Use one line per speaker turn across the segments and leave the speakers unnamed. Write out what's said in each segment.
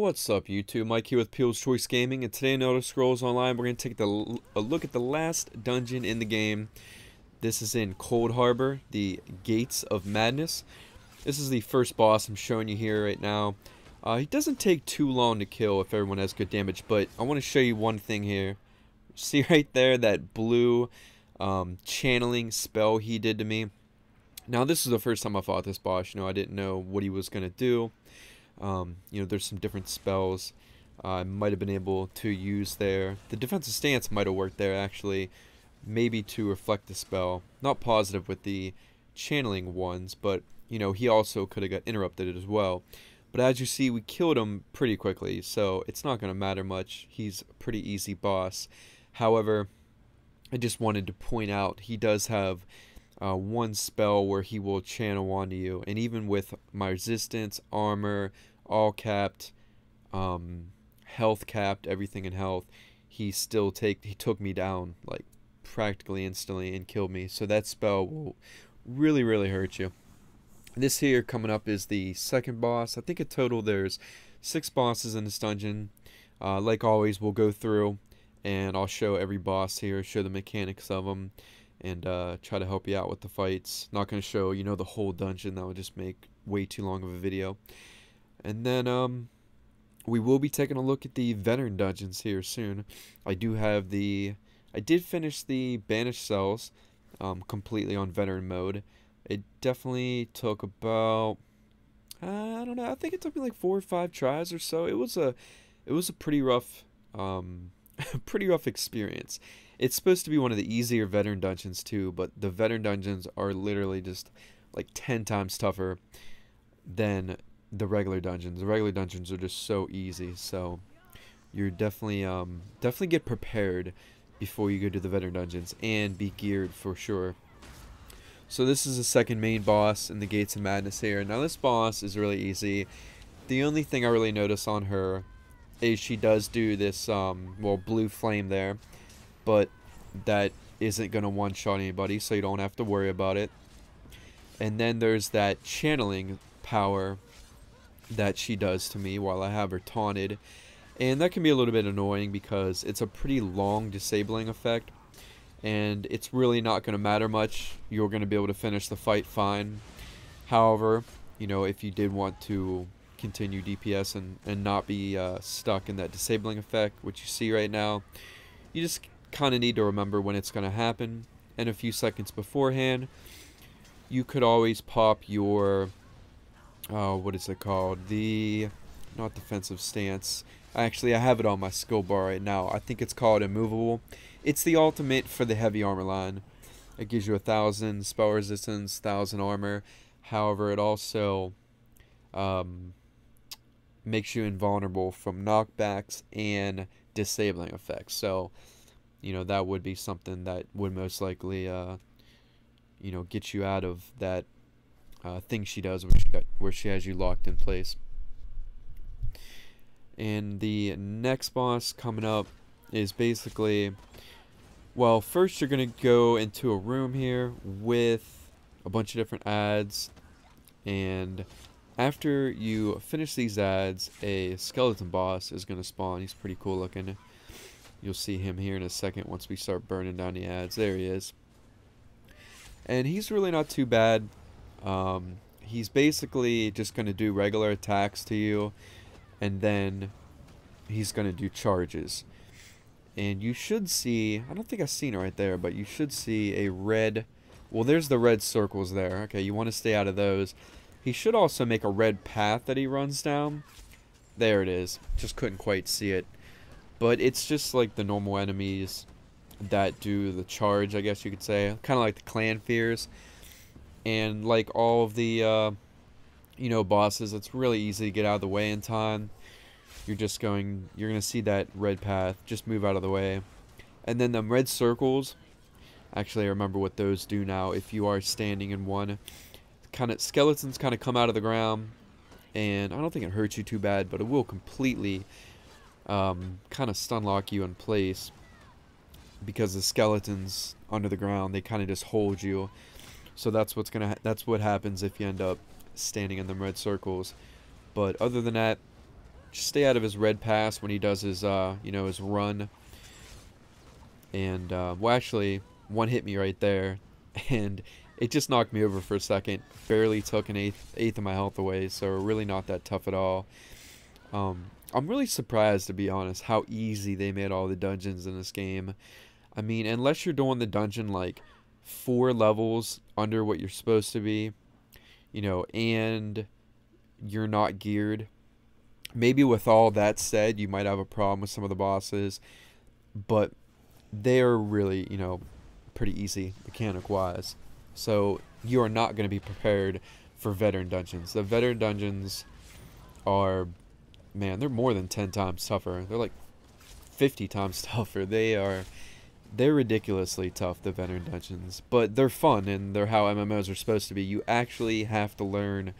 What's up, YouTube? Mike here with PeoplesChoiceGaming, and today in Elder Scrolls Online, we're going to take a look at the last dungeon in the game. This is in Coldharbour, the Gates of Madness. This is the first boss I'm showing you here right now. He doesn't take too long to kill if everyone has good damage, but I want to show you one thing here. See right there, that blue channeling spell he did to me? Now, this is the first time I fought this boss. I didn't know what he was going to do. There's some different spells I might have been able to use there. The defensive stance might have worked there, actually, maybe to reflect the spell. Not positive with the channeling ones, but, he also could have got interrupted as well. But as you see, we killed him pretty quickly, so it's not going to matter much. He's a pretty easy boss. However, I just wanted to point out he does have one spell where he will channel onto you, and even with my resistance, armor, all capped, health capped, everything in health, he took me down like practically instantly and killed me. So that spell will really hurt you. This here coming up is the second boss. I think in total there's 6 bosses in this dungeon. Like always, we'll go through and I'll show every boss here, show the mechanics of them, and try to help you out with the fights. Not going to show, the whole dungeon. That would just make way too long of a video. And then we will be taking a look at the veteran dungeons here soon. I did finish the banished cells completely on veteran mode. It definitely took about, I don't know, I think it took me like 4 or 5 tries or so. It was a pretty rough pretty rough experience. It's supposed to be one of the easier veteran dungeons too, but the veteran dungeons are literally just like 10 times tougher than the regular dungeons. The regular dungeons are just so easy, so you're definitely get prepared before you go to the veteran dungeons, and be geared for sure. So this is the second main boss in the Gates of Madness here. Now this boss is really easy. The only thing I really notice on her is she does do this blue flame there, but that isn't going to one-shot anybody, so you don't have to worry about it. And then there's that channeling power that she does to me while I have her taunted, and that can be a little bit annoying because it's a pretty long disabling effect, and it's really not going to matter much. You're going to be able to finish the fight fine. However, if you did want to continue DPS and not be stuck in that disabling effect, which you see right now, you just kind of need to remember when it's going to happen, and a few seconds beforehand. You could always pop your what is it called, not defensive stance. Actually, I have it on my skill bar right now. I think it's called immovable. It's the ultimate for the heavy armor line. It gives you 1,000 spell resistance, 1,000 armor. However, it also makes you invulnerable from knockbacks and disabling effects. So that would be something that would most likely get you out of that thing she does where she has you locked in place. And the next boss coming up is basically, well, first you're going to go into a room here with a bunch of different ads, and after you finish these ads, a skeleton boss is going to spawn. He's pretty cool looking. You'll see him here in a second once we start burning down the ads. There he is. And he's really not too bad. He's basically just going to do regular attacks to you, and then he's going to do charges. And you should see, I don't think I've seen it right there, but you should see a red, well, there's the red circles there. Okay, you want to stay out of those. He should also make a red path that he runs down. There it is. Just couldn't quite see it. But it's just like the normal enemies that do the charge, I guess you could say. Kind of like the clan fears. And like all of the, bosses, it's really easy to get out of the way in time. You're going to see that red path. Just move out of the way. And then the red circles, actually I remember what those do now. If you are standing in one, skeletons kind of come out of the ground, and I don't think it hurts you too bad, but it will completely kind of stun lock you in place, because the skeletons under the ground, they kind of just hold you. So that's what happens if you end up standing in them red circles. But other than that, just stay out of his red pass when he does his, you know, his run. And, well, actually, one hit me right there, and it just knocked me over for a second. Barely took an eighth of my health away, so really not that tough at all. I'm really surprised, to be honest, how easy they made all the dungeons in this game. I mean, unless you're doing the dungeon like 4 levels under what you're supposed to be, you know, and you're not geared. Maybe with all that said, you might have a problem with some of the bosses, but they're really, you know, pretty easy mechanic-wise. So you are not going to be prepared for veteran dungeons. The veteran dungeons are, man, they're more than 10 times tougher. They're like 50 times tougher. They're ridiculously tough, the veteran dungeons, but they're fun, and they're how MMOs are supposed to be. You actually have to learn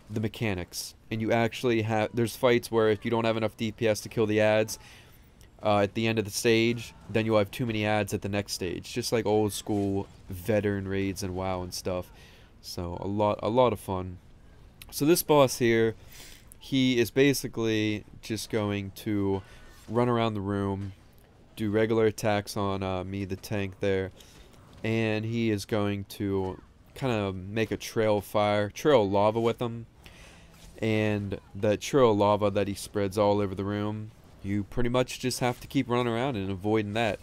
the mechanics, and you actually have, there's fights where if you don't have enough DPS to kill the ads at the end of the stage, then you'll have too many ads at the next stage, just like old school veteran raids and WoW and stuff. So a lot of fun. So this boss here, he is basically just going to run around the room, do regular attacks on me, the tank there, and he is going to kind of make a trail of lava with him, and that trail of lava that he spreads all over the room, you pretty much just have to keep running around and avoiding that.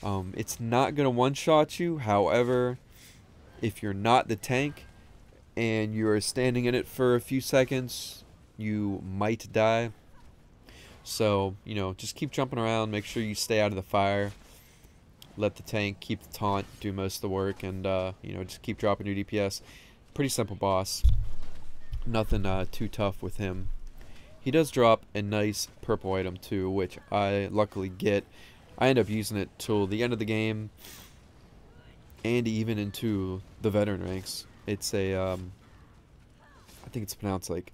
It's not going to one-shot you. However, if you're not the tank and you're standing in it for a few seconds, you might die. So, you know, just keep jumping around, make sure you stay out of the fire, let the tank keep the taunt, do most of the work, and, you know, just keep dropping your DPS. Pretty simple boss. Nothing too tough with him. He does drop a nice purple item too, which I luckily get. I end up using it till the end of the game, and even into the veteran ranks. It's a, I think it's pronounced like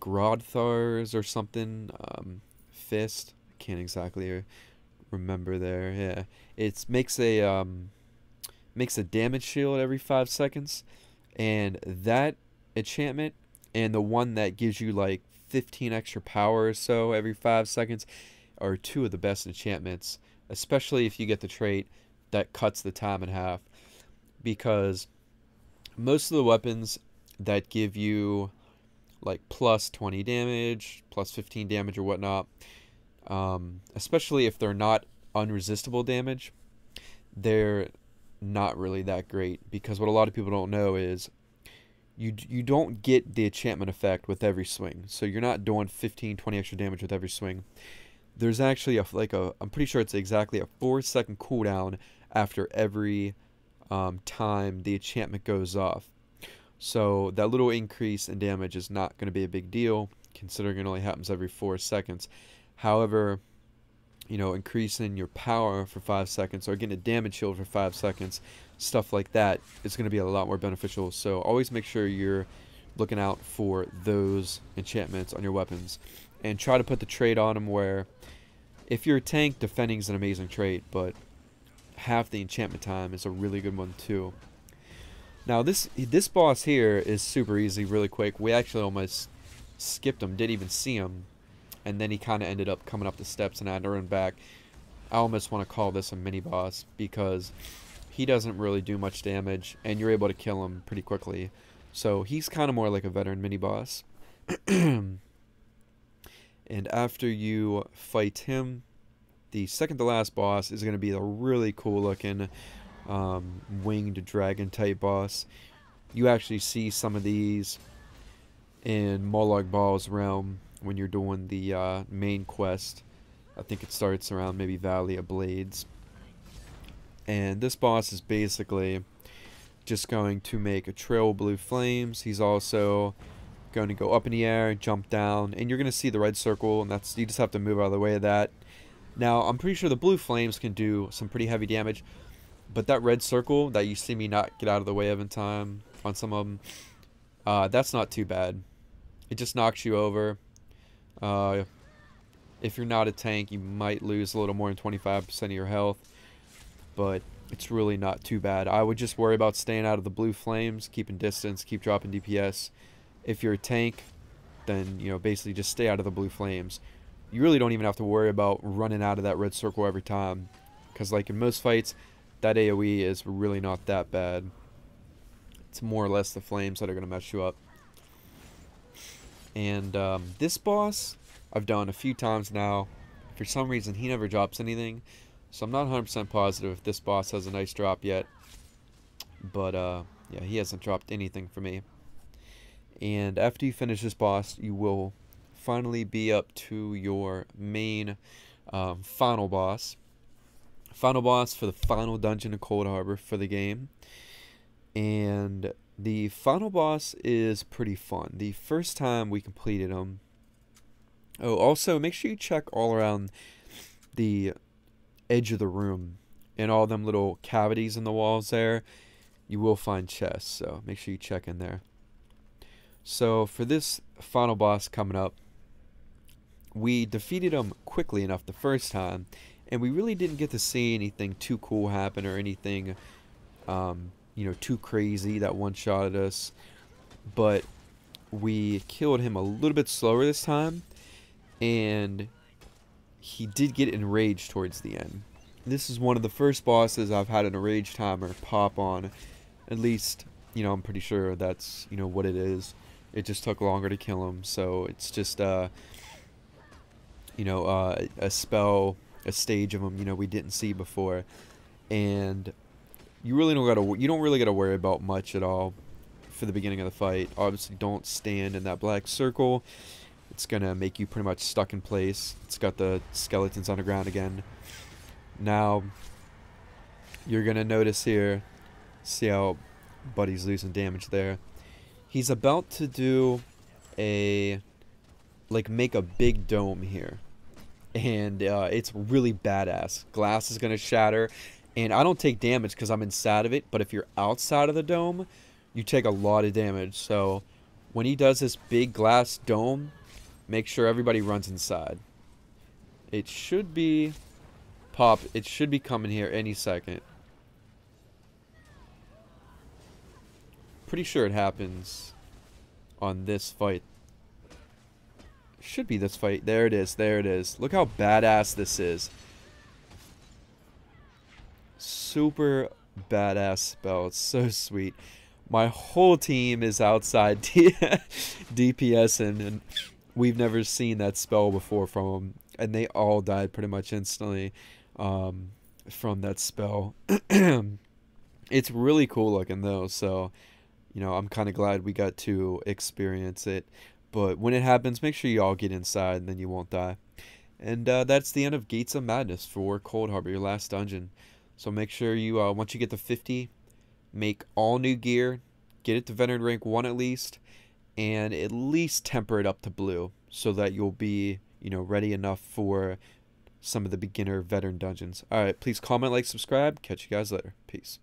Grodthars or something, fist. I can't exactly remember there. Yeah, it makes a damage shield every 5 seconds, and that enchantment and the one that gives you like 15 extra power or so every 5 seconds are two of the best enchantments, especially if you get the trait that cuts the time in half, because most of the weapons that give you like plus 20 damage, plus 15 damage or whatnot, especially if they're not unresistible damage, they're not really that great, because what a lot of people don't know is you don't get the enchantment effect with every swing. So you're not doing 15, 20 extra damage with every swing. There's actually I'm pretty sure it's exactly a 4-second cooldown after every time the enchantment goes off. So that little increase in damage is not going to be a big deal, considering it only happens every 4 seconds. However, you know, increasing your power for 5 seconds or getting a damage shield for 5 seconds, stuff like that, is going to be a lot more beneficial. So always make sure you're looking out for those enchantments on your weapons, and try to put the trait on them where if you're a tank, defending is an amazing trait, but half the enchantment time is a really good one too. Now this boss here is super easy, really quick. We actually almost skipped him, didn't even see him, and then he kind of ended up coming up the steps and I had to run back. I almost want to call this a mini boss, because he doesn't really do much damage and you're able to kill him pretty quickly. So he's kind of more like a veteran mini boss. And after you fight him, the second to last boss is going to be the really cool looking winged dragon type boss. You actually see some of these in Molag Bal's realm when you're doing the main quest. I think it starts around maybe Valley of Blades. And this boss is basically just going to make a trail of blue flames. He's also going to go up in the air, jump down, and you're going to see the red circle, and that's, you just have to move out of the way of that. Now, I'm pretty sure the blue flames can do some pretty heavy damage, but that red circle that you see me not get out of the way of in time on some of them, that's not too bad. It just knocks you over. If you're not a tank, you might lose a little more than 25% of your health, but it's really not too bad. I would just worry about staying out of the blue flames, keeping distance, keep dropping DPS. If you're a tank, then, you know, basically just stay out of the blue flames. You really don't even have to worry about running out of that red circle every time, because like in most fights, that AoE is really not that bad. It's more or less the flames that are going to mess you up. And this boss I've done a few times now. For some reason he never drops anything, so I'm not 100% positive if this boss has a nice drop yet. But yeah, he hasn't dropped anything for me. And after you finish this boss, you will finally be up to your main final boss. Final boss for the final dungeon of Coldharbour for the game. And the final boss is pretty fun. The first time we completed him. Oh, also make sure you check all around the edge of the room and all them little cavities in the walls there. You will find chests, so make sure you check in there. So for this final boss coming up, we defeated him quickly enough the first time, and we really didn't get to see anything too cool happen or anything you know, too crazy that one-shotted us. But we killed him a little bit slower this time, and he did get enraged towards the end. This is one of the first bosses I've had an enrage timer pop on. At least, you know, I'm pretty sure that's, you know, what it is. It just took longer to kill him, so it's just you know, a spell, a stage of him, you know, we didn't see before. And you don't really gotta worry about much at all for the beginning of the fight. Obviously, don't stand in that black circle. It's gonna make you pretty much stuck in place. It's got the skeletons on the ground again. Now, you're gonna notice here, see how Buddy's losing damage there. He's about to do make a big dome here, and it's really badass. Glass is gonna shatter, and I don't take damage because I'm inside of it, but if you're outside of the dome, you take a lot of damage. So when he does this big glass dome, make sure everybody runs inside. It should be it should be coming here any second. Pretty sure it happens on this fight. Should be this fight. There it is. There it is. Look how badass this is. Super badass spell. It's so sweet. My whole team is outside DPSing, and we've never seen that spell before from them. And they all died pretty much instantly from that spell. It's really cool looking though, so you know, I'm kind of glad we got to experience it. But when it happens, make sure you all get inside, and then you won't die. And that's the end of Gates of Madness for Coldharbour, your last dungeon. So make sure you, once you get to 50, make all new gear, get it to Veteran Rank 1 at least, and at least temper it up to blue, so that you'll be, you know, ready enough for some of the beginner veteran dungeons. Alright, please comment, like, subscribe. Catch you guys later. Peace.